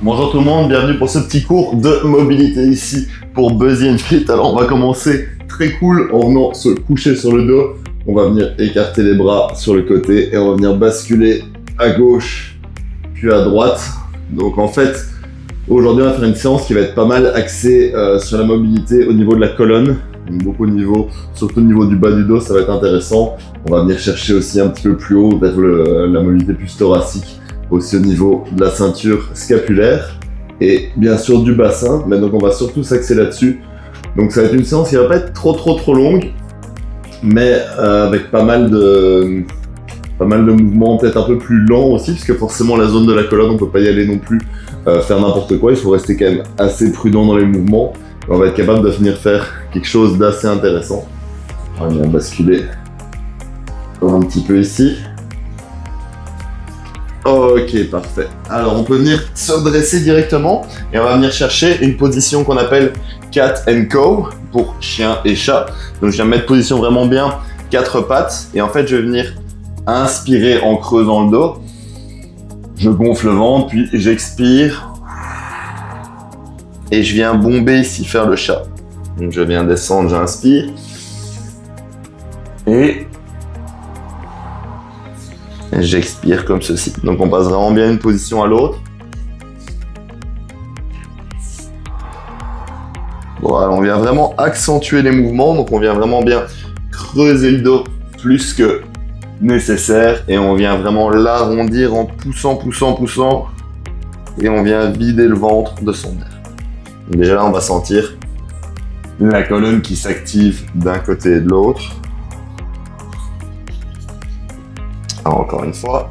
Bonjour tout le monde, bienvenue pour ce petit cours de mobilité ici pour Buzzy & Fit. Alors on va commencer très cool en venant se coucher sur le dos. On va venir écarter les bras sur le côté et on va venir basculer à gauche puis à droite. Donc en fait, aujourd'hui on va faire une séance qui va être pas mal axée sur la mobilité au niveau de la colonne. Donc beaucoup au niveau, surtout au niveau du bas du dos, ça va être intéressant. On va venir chercher aussi un petit peu plus haut vers la mobilité plus thoracique, aussi au niveau de la ceinture scapulaire et bien sûr du bassin. Mais donc on va surtout s'axer là-dessus. Donc ça va être une séance qui va pas être trop longue, mais avec pas mal de mouvements peut-être un peu plus lents aussi, parce que forcément la zone de la colonne on peut pas y aller non plus faire n'importe quoi. Il faut rester quand même assez prudent dans les mouvements. On va être capable de venir faire quelque chose d'assez intéressant. On va venir basculer un petit peu ici. Ok, parfait. Alors on peut venir se redresser directement et on va venir chercher une position qu'on appelle Cat and Cow pour chien et chat. Donc je viens mettre position vraiment bien, 4 pattes, et en fait je vais venir inspirer en creusant le dos. Je gonfle le ventre, puis j'expire. Et je viens bomber ici, faire le chat. Donc je viens descendre, j'inspire. Et j'expire comme ceci. Donc on passe vraiment bien d'une position à l'autre. Voilà, on vient vraiment accentuer les mouvements. Donc on vient vraiment bien creuser le dos plus que nécessaire. Et on vient vraiment l'arrondir en poussant. Et on vient vider le ventre de son air. Donc déjà là, on va sentir la colonne qui s'active d'un côté et de l'autre. Alors, encore une fois.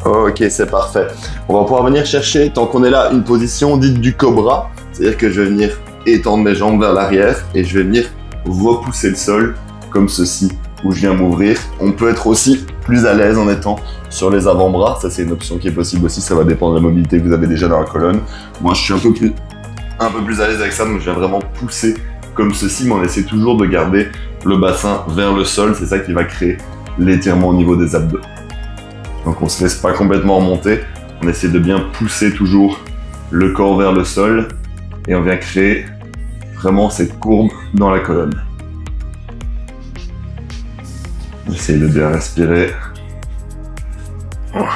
Ok, c'est parfait. On va pouvoir venir chercher, tant qu'on est là, une position dite du cobra. C'est-à-dire que je vais venir étendre mes jambes vers l'arrière et je vais venir repousser le sol comme ceci, où je viens m'ouvrir. On peut être aussi plus à l'aise en étant sur les avant-bras. Ça, c'est une option qui est possible aussi. Ça va dépendre de la mobilité que vous avez déjà dans la colonne. Moi, je suis un peu plus à l'aise avec ça, donc je viens vraiment pousser comme ceci, mais on essaie toujours de garder le bassin vers le sol. C'est ça qui va créer l'étirement au niveau des abdos. Donc, on se laisse pas complètement remonter. On essaie de bien pousser toujours le corps vers le sol et on vient créer vraiment cette courbe dans la colonne. Essayez de bien respirer. Voilà,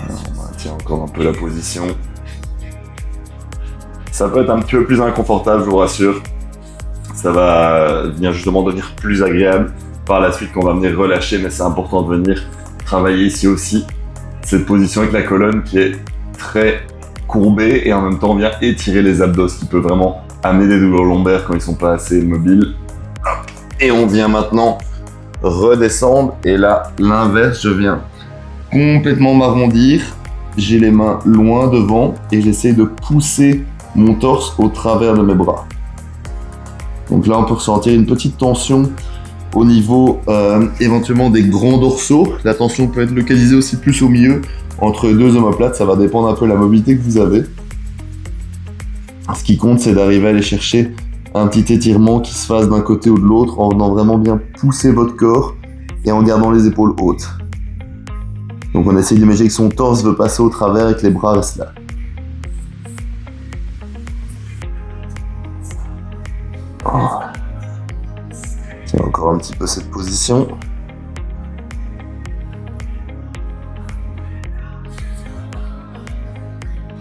on maintient encore un peu la position. Ça peut être un petit peu plus inconfortable, je vous rassure. Ça va venir justement devenir plus agréable par la suite qu'on va venir relâcher, mais c'est important de venir travailler ici aussi cette position avec la colonne qui est très courbée et en même temps vient étirer les abdos, ce qui peut vraiment amener des douleurs lombaires quand ils sont pas assez mobiles. Et on vient maintenant redescendre et là, l'inverse, je viens complètement m'arrondir. J'ai les mains loin devant et j'essaie de pousser mon torse au travers de mes bras. Donc là, on peut ressentir une petite tension au niveau éventuellement des grands dorsaux. La tension peut être localisée aussi plus au milieu, entre deux omoplates. Ça va dépendre un peu de la mobilité que vous avez. Ce qui compte, c'est d'arriver à aller chercher un petit étirement qui se fasse d'un côté ou de l'autre en venant vraiment bien pousser votre corps et en gardant les épaules hautes. Donc on essaie d'imaginer que son torse veut passer au travers et que les bras restent là. Voilà. Tiens, encore un petit peu cette position.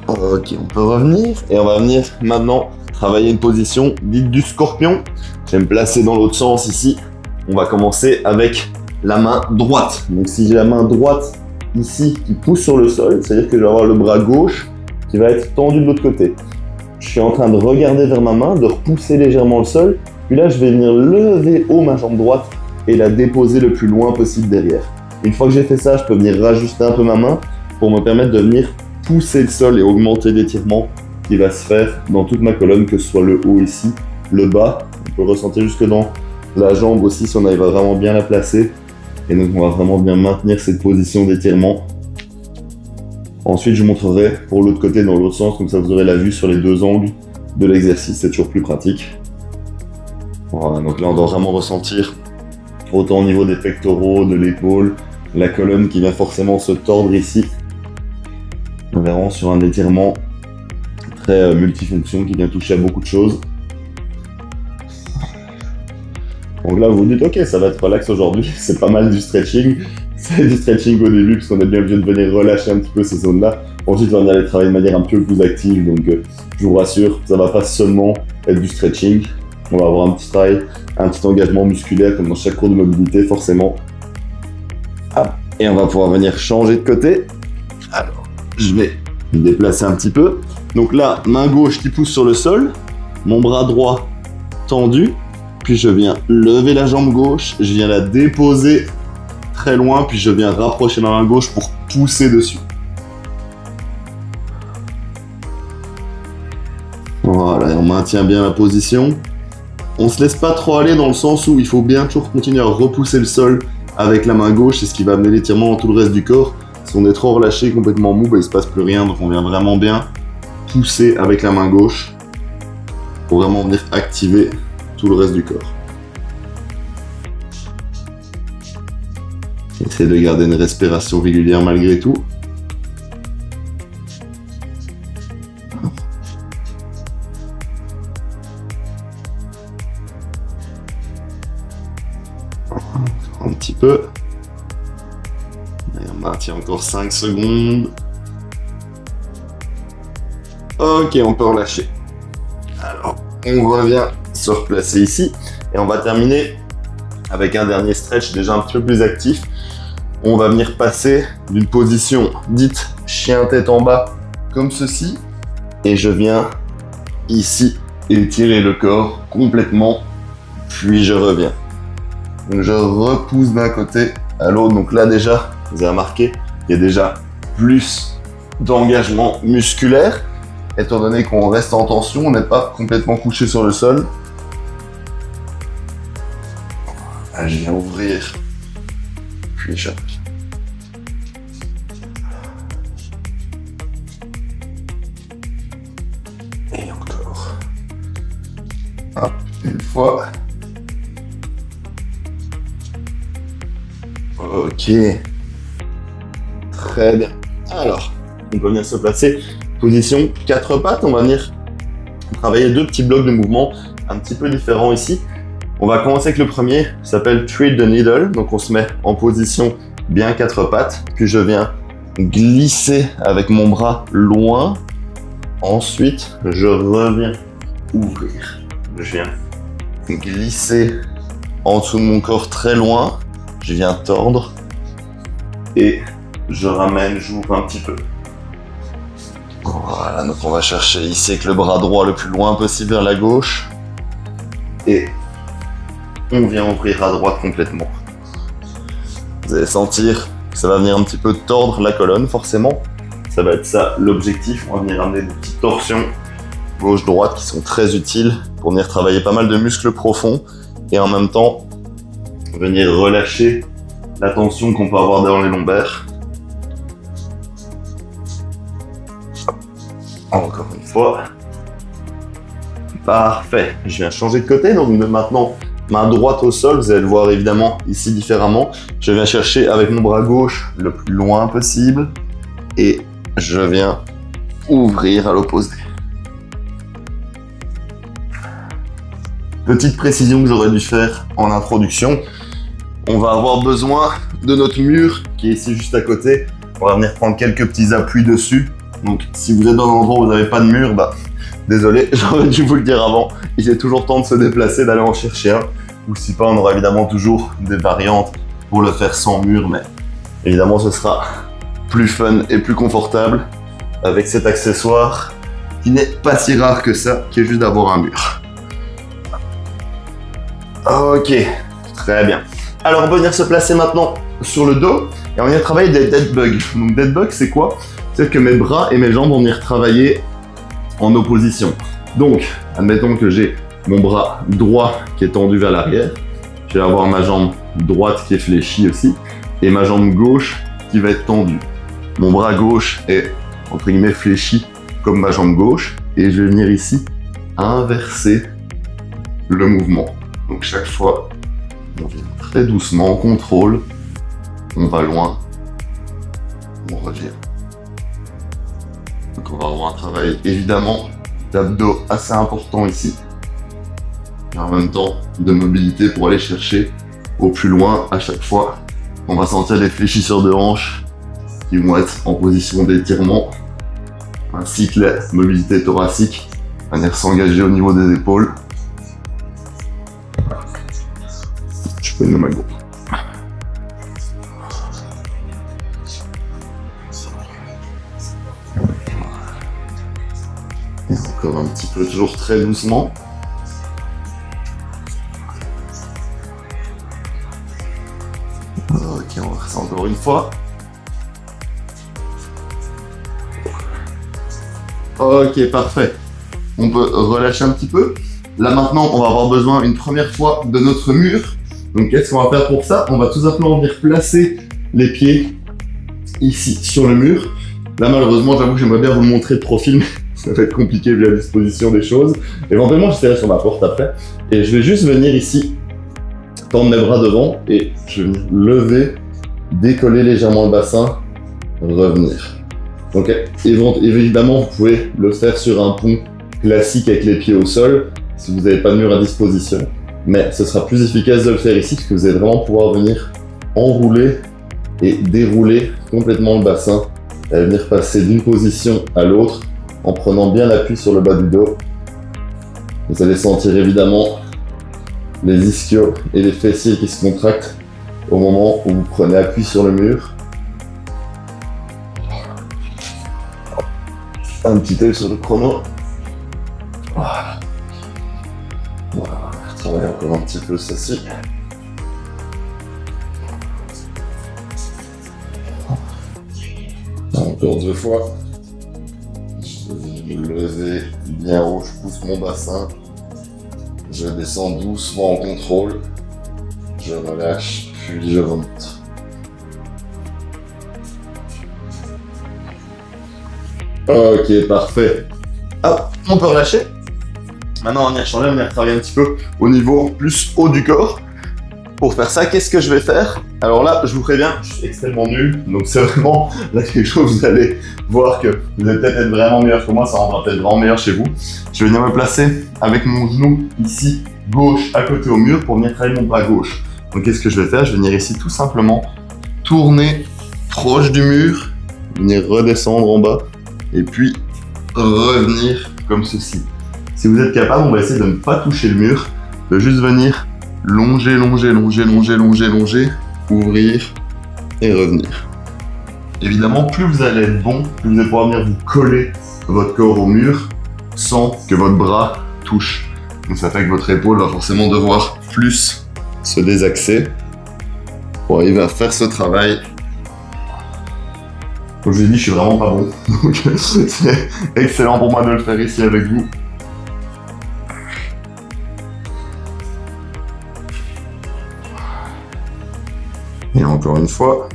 Ok, on peut revenir et on va venir maintenant travailler une position dite du scorpion. Je vais me placer dans l'autre sens ici. On va commencer avec la main droite. Donc si j'ai la main droite ici qui pousse sur le sol, c'est-à-dire que je vais avoir le bras gauche qui va être tendu de l'autre côté. Je suis en train de regarder vers ma main, de repousser légèrement le sol. Puis là, je vais venir lever haut ma jambe droite et la déposer le plus loin possible derrière. Une fois que j'ai fait ça, je peux venir rajuster un peu ma main pour me permettre de venir pousser le sol et augmenter l'étirement qui va se faire dans toute ma colonne, que ce soit le haut ici, le bas. On peut ressentir jusque dans la jambe aussi si on arrive à vraiment bien la placer. Et donc on va vraiment bien maintenir cette position d'étirement. Ensuite je vous montrerai pour l'autre côté dans l'autre sens, comme ça vous aurez la vue sur les deux angles de l'exercice, c'est toujours plus pratique. Voilà, donc là on doit vraiment ressentir autant au niveau des pectoraux, de l'épaule, la colonne qui vient forcément se tordre ici. On verra sur un étirement très multifonction qui vient toucher à beaucoup de choses. Donc là, vous vous dites, ok, ça va être relax aujourd'hui, c'est pas mal du stretching. C'est du stretching au début, parce qu'on est bien obligé de venir relâcher un petit peu ces zones-là. Ensuite, on va aller travailler de manière un peu plus active, donc je vous rassure, ça va pas seulement être du stretching. On va avoir un petit travail, un petit engagement musculaire, comme dans chaque cours de mobilité, forcément. Ah. Et on va pouvoir venir changer de côté. Alors, je vais me déplacer un petit peu. Donc là, main gauche qui pousse sur le sol, mon bras droit tendu, puis je viens lever la jambe gauche, je viens la déposer très loin, puis je viens rapprocher ma main gauche pour pousser dessus. Voilà, et on maintient bien la position. On se laisse pas trop aller dans le sens où il faut bien toujours continuer à repousser le sol avec la main gauche, c'est ce qui va amener l'étirement dans tout le reste du corps. Si on est trop relâché, complètement mou, il se passe plus rien, donc on vient vraiment bien pousser avec la main gauche pour vraiment venir activer tout le reste du corps. Essayez de garder une respiration régulière malgré tout. Un petit peu. Et on maintient encore 5 secondes. Ok, on peut relâcher. Alors, on revient se replacer ici. Et on va terminer avec un dernier stretch déjà un petit peu plus actif. On va venir passer d'une position dite chien tête en bas, comme ceci. Et je viens ici étirer le corps complètement. Puis je reviens. Donc je repousse d'un côté à l'autre. Donc là déjà, vous avez remarqué, il y a déjà plus d'engagement musculaire. Étant donné qu'on reste en tension, on n'est pas complètement couché sur le sol. Là, je viens ouvrir. Puis je reviens. Et encore. Hop, une fois. Ok. Très bien. Alors, on peut venir se placer. Position 4 pattes. On va venir travailler 2 petits blocs de mouvement un petit peu différents ici. On va commencer avec le premier, ça s'appelle Thread the Needle. Donc on se met en position bien 4 pattes. Puis je viens glisser avec mon bras loin. Ensuite, je reviens ouvrir. Je viens glisser en dessous de mon corps très loin. Je viens tordre. Et je ramène, j'ouvre un petit peu. Voilà, donc on va chercher ici avec le bras droit le plus loin possible vers la gauche. Et on vient ouvrir à droite complètement. Vous allez sentir que ça va venir un petit peu tordre la colonne, forcément. Ça va être ça l'objectif. On va venir amener des petites torsions gauche-droite qui sont très utiles pour venir travailler pas mal de muscles profonds et en même temps venir relâcher la tension qu'on peut avoir dans les lombaires. Encore une fois. Parfait. Je viens changer de côté, donc maintenant, main droite au sol, vous allez le voir évidemment ici différemment. Je viens chercher avec mon bras gauche le plus loin possible et je viens ouvrir à l'opposé. Petite précision que j'aurais dû faire en introduction. On va avoir besoin de notre mur qui est ici juste à côté. On va venir prendre quelques petits appuis dessus. Donc si vous êtes dans un endroit où vous n'avez pas de mur, désolé, j'aurais dû vous le dire avant. Il est toujours temps de se déplacer, d'aller en chercher un. Ou si pas, on aura évidemment toujours des variantes pour le faire sans mur, mais évidemment ce sera plus fun et plus confortable avec cet accessoire qui n'est pas si rare que ça, qui est juste d'avoir un mur. Ok, très bien. Alors on peut venir se placer maintenant sur le dos et on va venir travailler des dead bugs. Donc dead bugs c'est quoi? C'est que mes bras et mes jambes vont venir travailler en opposition. Donc, admettons que j'ai mon bras droit qui est tendu vers l'arrière. Je vais avoir ma jambe droite qui est fléchie aussi. Et ma jambe gauche qui va être tendue. Mon bras gauche est, entre guillemets, fléchi comme ma jambe gauche. Et je vais venir ici inverser le mouvement. Donc chaque fois, On vient très doucement, on contrôle. On va loin. On revient. Donc on va avoir un travail évidemment d'abdos assez important ici. Et en même temps de mobilité pour aller chercher au plus loin à chaque fois. On va sentir les fléchisseurs de hanches qui vont être en position d'étirement, ainsi que la mobilité thoracique, de manière s'engager au niveau des épaules. Je peux une main gauche. Et encore un petit peu, toujours très doucement. Ok, on va faire ça encore une fois. Ok, parfait. On peut relâcher un petit peu. Là maintenant, on va avoir besoin une première fois de notre mur. Donc qu'est-ce qu'on va faire pour ça? On va tout simplement venir placer les pieds ici sur le mur. Là malheureusement, j'avoue que j'aimerais bien vous le montrer de profil, mais ça va être compliqué vu la disposition des choses. Éventuellement, j'essaierai sur ma porte après. Et je vais juste venir ici, tendre mes bras devant et je vais venir lever, décoller légèrement le bassin, revenir. Donc évidemment, vous pouvez le faire sur un pont classique avec les pieds au sol, si vous n'avez pas de mur à disposition. Mais ce sera plus efficace de le faire ici, parce que vous allez vraiment pouvoir venir enrouler et dérouler complètement le bassin, et venir passer d'une position à l'autre, en prenant bien l'appui sur le bas du dos. Vous allez sentir évidemment les ischios et les fessiers qui se contractent au moment où vous prenez appui sur le mur. Un petit œil sur le chrono. Voilà. On va travailler encore un petit peu ceci. Encore 2 fois. Je vais me lever bien haut, je pousse mon bassin. Je descends doucement en contrôle. Je relâche, puis je remonte. Ok, parfait. Hop, on peut relâcher. Maintenant, on va venir changer, on va venir travailler un petit peu au niveau plus haut du corps. Pour faire ça, qu'est-ce que je vais faire? Alors là, je vous préviens, je suis extrêmement nul. Donc c'est vraiment là quelque chose, vous allez voir que vous allez peut-être être vraiment meilleur que moi, ça rendra peut-être vraiment meilleur chez vous. Je vais venir me placer avec mon genou ici, gauche, à côté au mur, pour venir travailler mon bras gauche. Donc qu'est-ce que je vais faire? Je vais venir ici tout simplement tourner proche du mur, venir redescendre en bas, et puis revenir comme ceci. Si vous êtes capable, on va essayer de ne pas toucher le mur, de juste venir longer, longer, longer, longer, longer, longer, ouvrir et revenir. Évidemment, plus vous allez être bon, plus vous allez pouvoir venir vous coller votre corps au mur sans que votre bras touche. Donc ça fait que votre épaule va forcément devoir plus se désaxer pour arriver à faire ce travail. Comme je vous ai dit, je suis vraiment pas bon. Donc c'est excellent pour moi de le faire ici avec vous. Et encore une fois,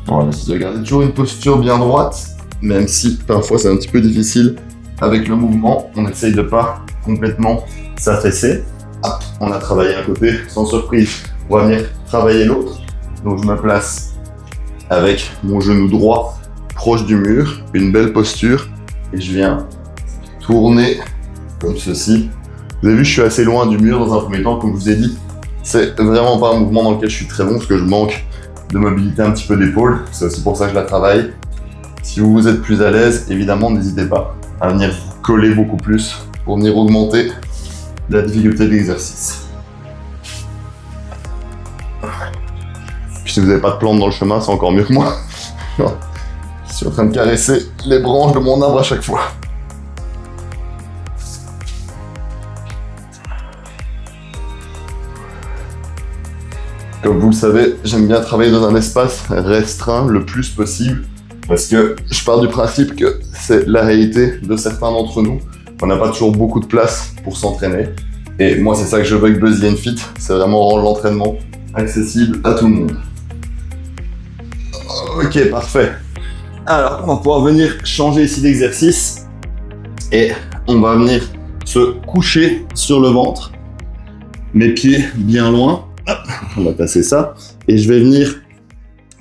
on va essayer de garder toujours une posture bien droite, même si parfois c'est un petit peu difficile avec le mouvement. On essaye de pas complètement s'affaisser. Hop, on a travaillé un côté, sans surprise, on va venir travailler l'autre. Donc je me place avec mon genou droit proche du mur, une belle posture, et je viens tourner comme ceci. Vous avez vu, je suis assez loin du mur dans un premier temps, comme je vous ai dit. C'est vraiment pas un mouvement dans lequel je suis très bon, parce que je manque de mobilité un petit peu d'épaule. C'est aussi pour ça que je la travaille. Si vous êtes plus à l'aise, évidemment, n'hésitez pas à venir vous coller beaucoup plus pour venir augmenter la difficulté de l'exercice. Puis si vous n'avez pas de plante dans le chemin, c'est encore mieux que moi. Je suis en train de caresser les branches de mon arbre à chaque fois. Comme vous le savez, j'aime bien travailler dans un espace restreint le plus possible parce que je pars du principe que c'est la réalité de certains d'entre nous. On n'a pas toujours beaucoup de place pour s'entraîner. Et moi, c'est ça que je veux avec Brazilian Fit, c'est vraiment rendre l'entraînement accessible à tout le monde. Ok, parfait. Alors, on va pouvoir venir changer ici d'exercice et on va venir se coucher sur le ventre, mes pieds bien loin. On va passer ça. Et je vais venir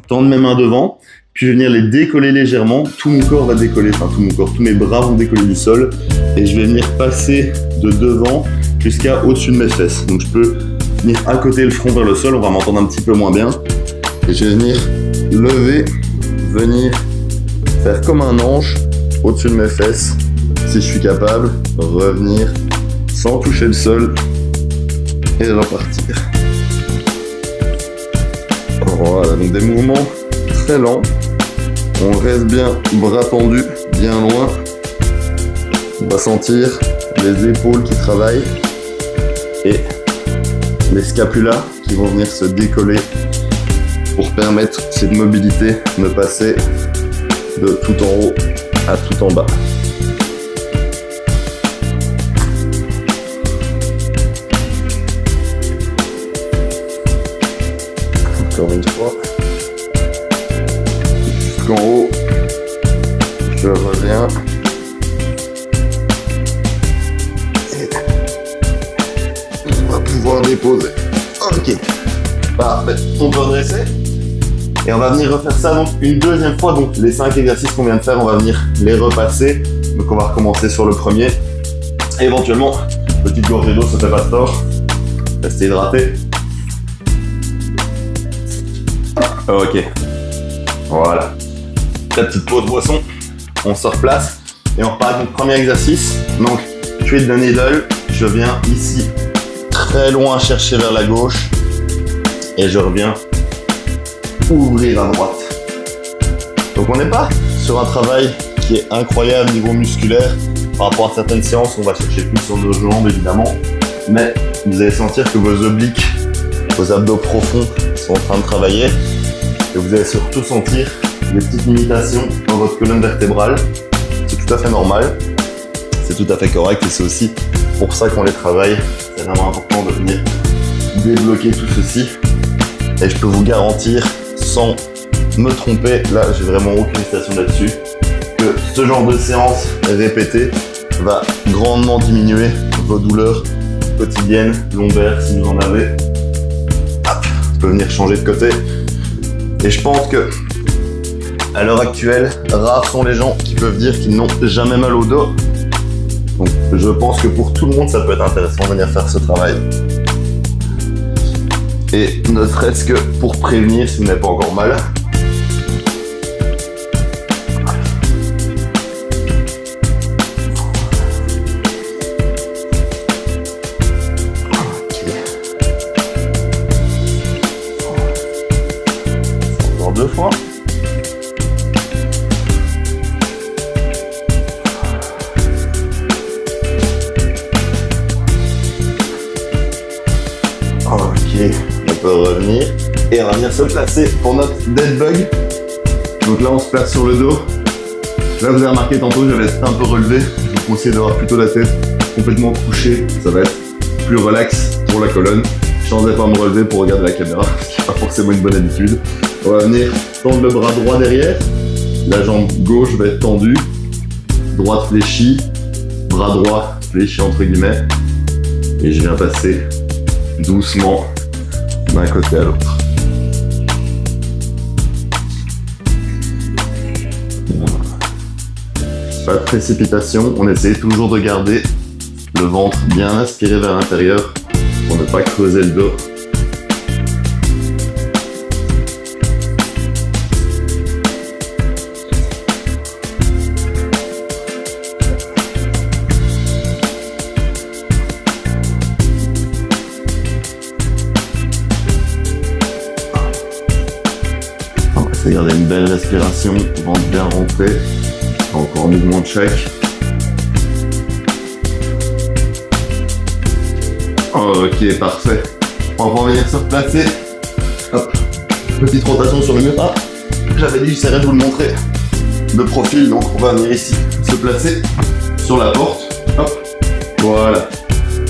tendre mes mains devant, puis je vais venir les décoller légèrement. Tout mon corps va décoller, enfin tout mon corps, tous mes bras vont décoller du sol. Et je vais venir passer de devant jusqu'à au-dessus de mes fesses. Donc je peux venir à côté le front vers le sol, on va m'entendre un petit peu moins bien. Et je vais venir lever, venir faire comme un ange au-dessus de mes fesses. Si je suis capable, revenir sans toucher le sol et repartir. Voilà, donc des mouvements très lents. On reste bien bras tendus, bien loin. On va sentir les épaules qui travaillent et les scapulas qui vont venir se décoller pour permettre cette mobilité de passer de tout en haut à tout en bas. Encore une fois. Jusqu'en haut. Je reviens. Et on va pouvoir déposer. Ok. Parfait. On peut redresser. Et on va venir refaire ça donc une deuxième fois. Donc les 5 exercices qu'on vient de faire, on va venir les repasser. Donc on va recommencer sur le premier. Et éventuellement, petite gorgée d'eau, ça fait pas de tort. Restez hydraté. Ok. Voilà. La petite pause boisson. On se replace. Et on repart avec notre premier exercice. Donc, treat the needle. Je viens ici, très loin, chercher vers la gauche. Et je reviens ouvrir à droite. Donc on n'est pas sur un travail qui est incroyable niveau musculaire. Par rapport à certaines séances, on va chercher plus sur nos jambes évidemment. Mais vous allez sentir que vos obliques, vos abdos profonds sont en train de travailler. Et vous allez surtout sentir des petites limitations dans votre colonne vertébrale. C'est tout à fait normal. C'est tout à fait correct et c'est aussi pour ça qu'on les travaille. C'est vraiment important de venir débloquer tout ceci. Et je peux vous garantir, sans me tromper, là j'ai vraiment aucune hésitation là-dessus, que ce genre de séance répétée va grandement diminuer vos douleurs quotidiennes, lombaires si vous en avez. Hop, je peux venir changer de côté. Et je pense que à l'heure actuelle, rares sont les gens qui peuvent dire qu'ils n'ont jamais mal au dos. Donc je pense que pour tout le monde ça peut être intéressant de venir faire ce travail. Et ne serait-ce que pour prévenir si vous n'avez pas encore mal. Encore 2 fois. Ok. On peut revenir et on va venir se placer pour notre dead bug. Donc là on se place sur le dos. Là vous avez remarqué tantôt j'avais un peu relevé. Je vous conseille d'avoir plutôt la tête complètement couchée. Ça va être plus relax pour la colonne. Je tendais pas à me relever pour regarder la caméra, ce qui n'est pas forcément une bonne habitude. On va venir tendre le bras droit derrière. La jambe gauche va être tendue. Droite fléchie. Bras droit fléchi entre guillemets. Et je viens passer doucement d'un côté à l'autre. Pas de précipitation, on essaie toujours de garder le ventre bien aspiré vers l'intérieur pour ne pas creuser le dos. Garder une belle respiration, ventre bien rentré. Encore un mouvement de check. Ok, parfait. On va venir se replacer. Hop. Petite rotation sur le mur. Ah, j'avais dit que j'essaierais de vous le montrer de profil, donc on va venir ici se placer sur la porte. Hop. Voilà.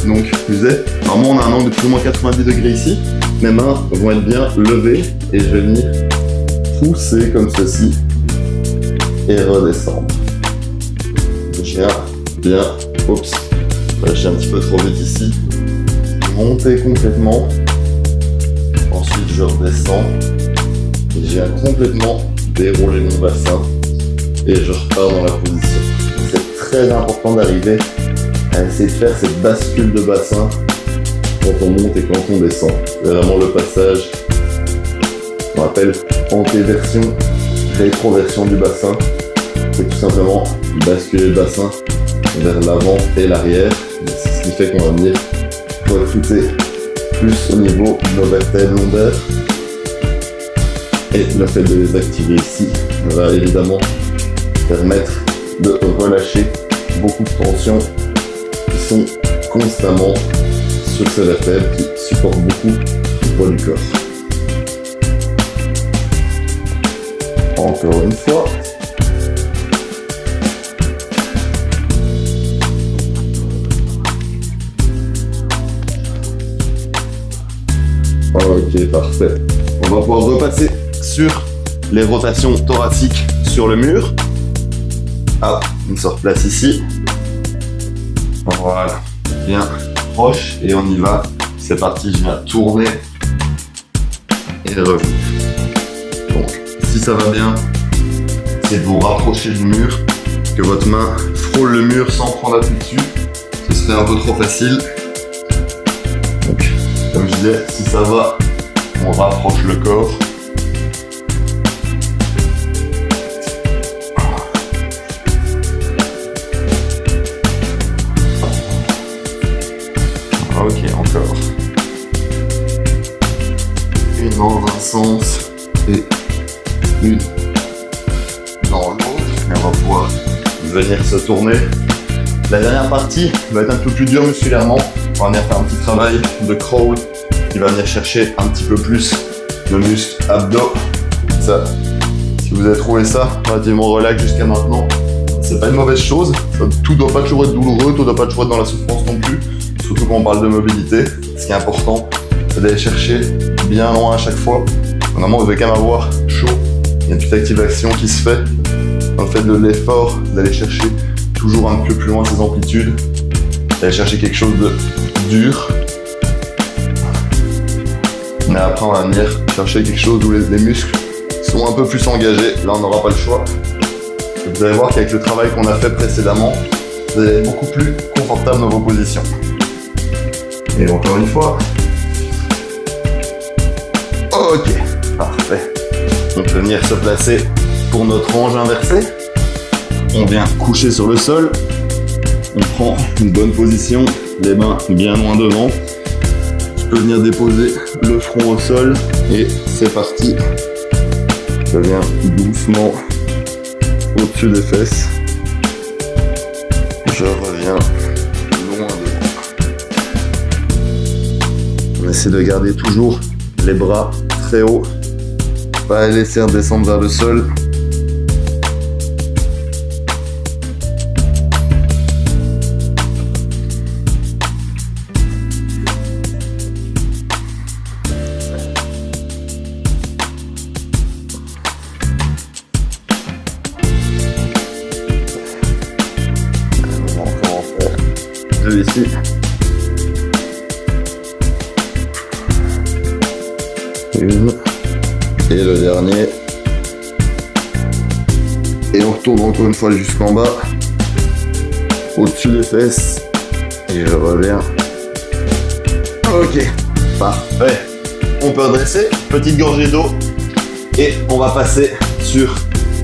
Donc, vous savez, normalement on a un angle de plus ou moins 90 degrés ici. Mes mains vont être bien levées et je vais venir pousser comme ceci et redescendre. Je viens bien, oups, j'ai un petit peu trop vite ici, monter complètement en je redescends et je viens complètement dérouler mon bassin et je repars dans la position. C'est très important d'arriver à essayer de faire cette bascule de bassin quand on monte et quand on descend. C'est vraiment le passage qu'on appelle antéversion, rétroversion du bassin. C'est tout simplement basculer le bassin vers l'avant et l'arrière. C'est ce qui fait qu'on va venir recruter plus au niveau de nos vertèbres lombaires. Et le fait de les activer ici va évidemment permettre de relâcher beaucoup de tensions qui sont constamment sur ces vertèbres qui supportent beaucoup le poids du corps. Encore une fois. Ok, parfait. On va pouvoir repasser sur les rotations thoraciques sur le mur. Ah, on se replace ici. Voilà, bien proche et on y va. C'est parti, je viens tourner et revenir. Donc, si ça va bien, c'est de vous rapprocher du mur, que votre main frôle le mur sans prendre appui dessus. Ce serait un peu trop facile. Donc, comme je disais, si ça va, on rapproche le corps. Ok, encore. Une dans un sens et une dans l'autre. Et on va pouvoir venir se tourner. La dernière partie va être un peu plus dure musculairement. On va venir faire un petit travail de crawl qui va venir chercher un petit peu plus le muscle abdos. Ça, si vous avez trouvé ça relativement relax jusqu'à maintenant, c'est pas une mauvaise chose. Tout doit pas toujours être douloureux, tout doit pas toujours être dans la souffrance non plus. Surtout quand on parle de mobilité, ce qui est important, c'est d'aller chercher bien loin à chaque fois. Normalement, vous devez quand même avoir chaud. Il y a une petite activation qui se fait dans le fait de l'effort, d'aller chercher toujours un peu plus loin ces amplitudes, d'aller chercher quelque chose de dur. Mais après, on va venir chercher quelque chose où les muscles sont un peu plus engagés. Là, on n'aura pas le choix. Et vous allez voir qu'avec le travail qu'on a fait précédemment, vous allez être beaucoup plus confortable dans vos positions. Et encore une fois. Ok, parfait. On peut venir se placer pour notre range inversée. On vient coucher sur le sol. On prend une bonne position, les mains bien loin devant. Je peux venir déposer le front au sol et c'est parti. Je viens doucement au-dessus des fesses. Je reviens loin devant. On essaie de garder toujours les bras très hauts, pas les laisser redescendre vers le sol. On va encore en faire deux ici. Une. Et le dernier. Et on retourne encore une fois jusqu'en bas. Au-dessus des fesses. Et je reviens. Ok. Parfait. On peut redresser. Petite gorgée d'eau. Et on va passer sur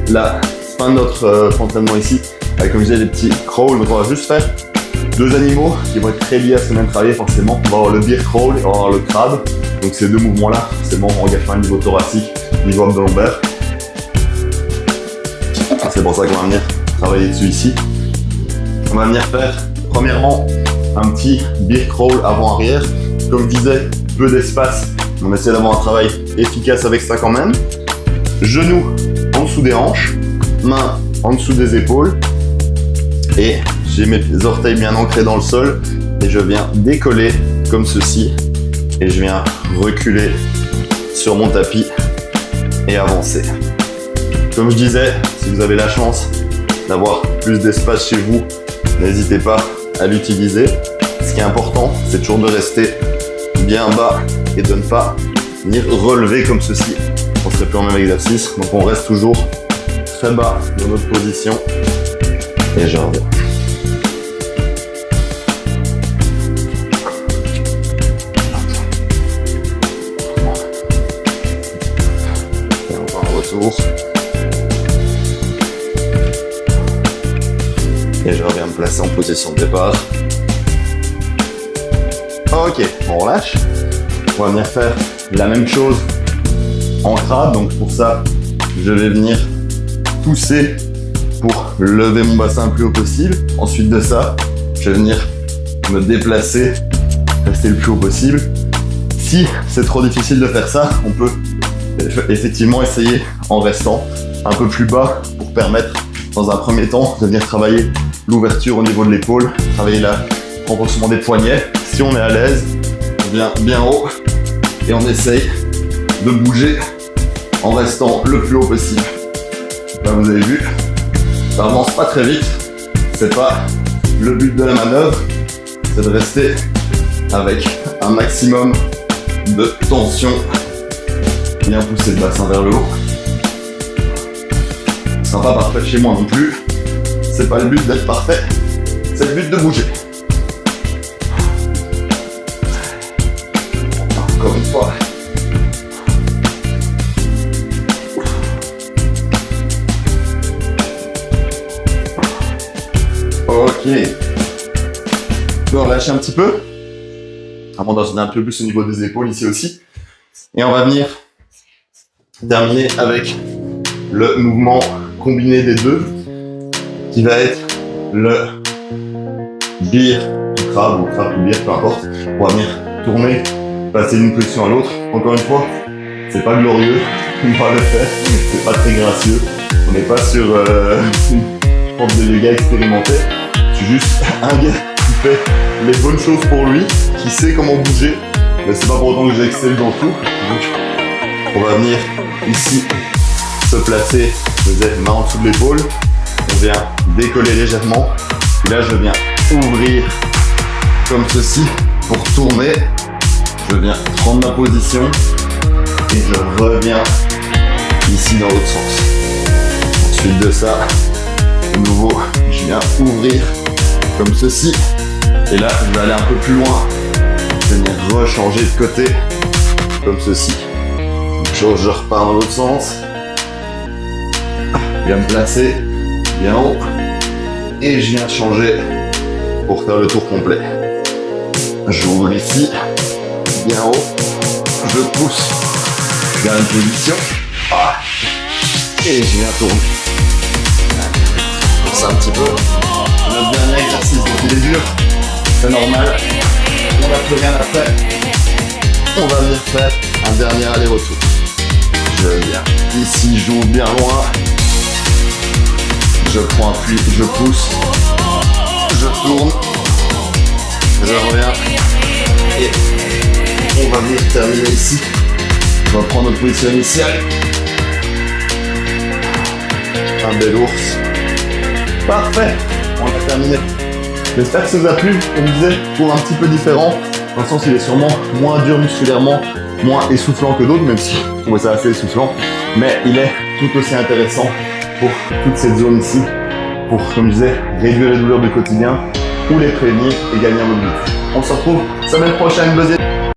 la fin de notre entraînement ici. Avec, comme je disais, des petits crawls. Donc on va juste faire deux animaux qui vont être très liés à ce même travail forcément. On va avoir le bear crawl et on va avoir le crabe. Donc ces deux mouvements-là, forcément, on engage pas un niveau thoracique, niveau abdo-lombaire. C'est pour ça qu'on va venir travailler dessus ici. On va venir faire, premièrement, un petit bear crawl avant-arrière. Comme je disais, peu d'espace. On essaie d'avoir un travail efficace avec ça quand même. Genoux en dessous des hanches, mains en dessous des épaules. Et j'ai mes orteils bien ancrés dans le sol. Et je viens décoller comme ceci. Et je viens reculer sur mon tapis et avancer. Comme je disais, si vous avez la chance d'avoir plus d'espace chez vous, n'hésitez pas à l'utiliser. Ce qui est important, c'est toujours de rester bien bas et de ne pas venir relever comme ceci. On serait plus en même exercice, donc on reste toujours très bas dans notre position. Et je reviens. Et encore un retour. Et je reviens me placer en position de départ. Ok, on relâche. On va venir faire la même chose en crade. Donc pour ça, je vais venir pousser pour lever mon bassin le plus haut possible. Ensuite de ça, je vais venir me déplacer, rester le plus haut possible. Si c'est trop difficile de faire ça, on peut effectivement essayer en restant un peu plus bas pour permettre dans un premier temps de venir travailler l'ouverture au niveau de l'épaule, travailler le renforcement des poignets. Si on est à l'aise, on vient bien haut et on essaye de bouger en restant le plus haut possible. Là, vous avez vu, ça avance pas très vite. C'est pas le but de la manœuvre, c'est de rester avec un maximum de tension. Bien pousser le bassin vers le haut. Ce sera pas parfait chez moi non plus. C'est pas le but d'être parfait, c'est le but de bouger. Encore une fois. Ok. Je peux relâcher un petit peu. Avant d'en donner un peu plus au niveau des épaules ici aussi. Et on va venir terminer avec le mouvement combiné des deux, qui va être le beer to crab ou crab to beer, peu importe. On va venir tourner, passer d'une position à l'autre. Encore une fois, c'est pas glorieux, on va le faire, c'est pas très gracieux. On n'est pas sur une prof de yoga expérimentée. C'est juste un gars qui fait les bonnes choses pour lui, qui sait comment bouger, mais c'est pas pour autant que j'excelle dans tout. Donc, on va venir ici se placer, je faisais main en dessous de l'épaule. On vient décoller légèrement. Puis là, je viens ouvrir comme ceci pour tourner. Je viens prendre ma position et je reviens ici dans l'autre sens. Ensuite de ça, de nouveau, je viens ouvrir comme ceci. Et là, je vais aller un peu plus loin. Je vais venir rechanger de côté comme ceci. Je repars dans l'autre sens. Je viens me placer bien haut et je viens changer pour faire le tour complet. J'ouvre ici, bien haut, je pousse vers une position et je viens tourner. Pour ça un petit peu. Notre dernier exercice, donc il est dur, c'est normal, on n'a plus rien à faire. On va venir faire un dernier aller-retour. Je viens ici, j'ouvre bien loin. Je prends appui, je pousse, je tourne, je reviens et on va venir terminer ici. On va prendre notre position initiale. Un bel ours. Parfait, on a terminé. J'espère que ça vous a plu, comme je disais, pour un petit peu différent. Dans le sens il est sûrement moins dur musculairement, moins essoufflant que d'autres, même si je trouvais ça assez essoufflant. Mais il est tout aussi intéressant pour toute cette zone ici, pour, comme je disais, réduire les douleurs du quotidien ou les prévenir et gagner en mobilité. On se retrouve semaine prochaine, deuxième.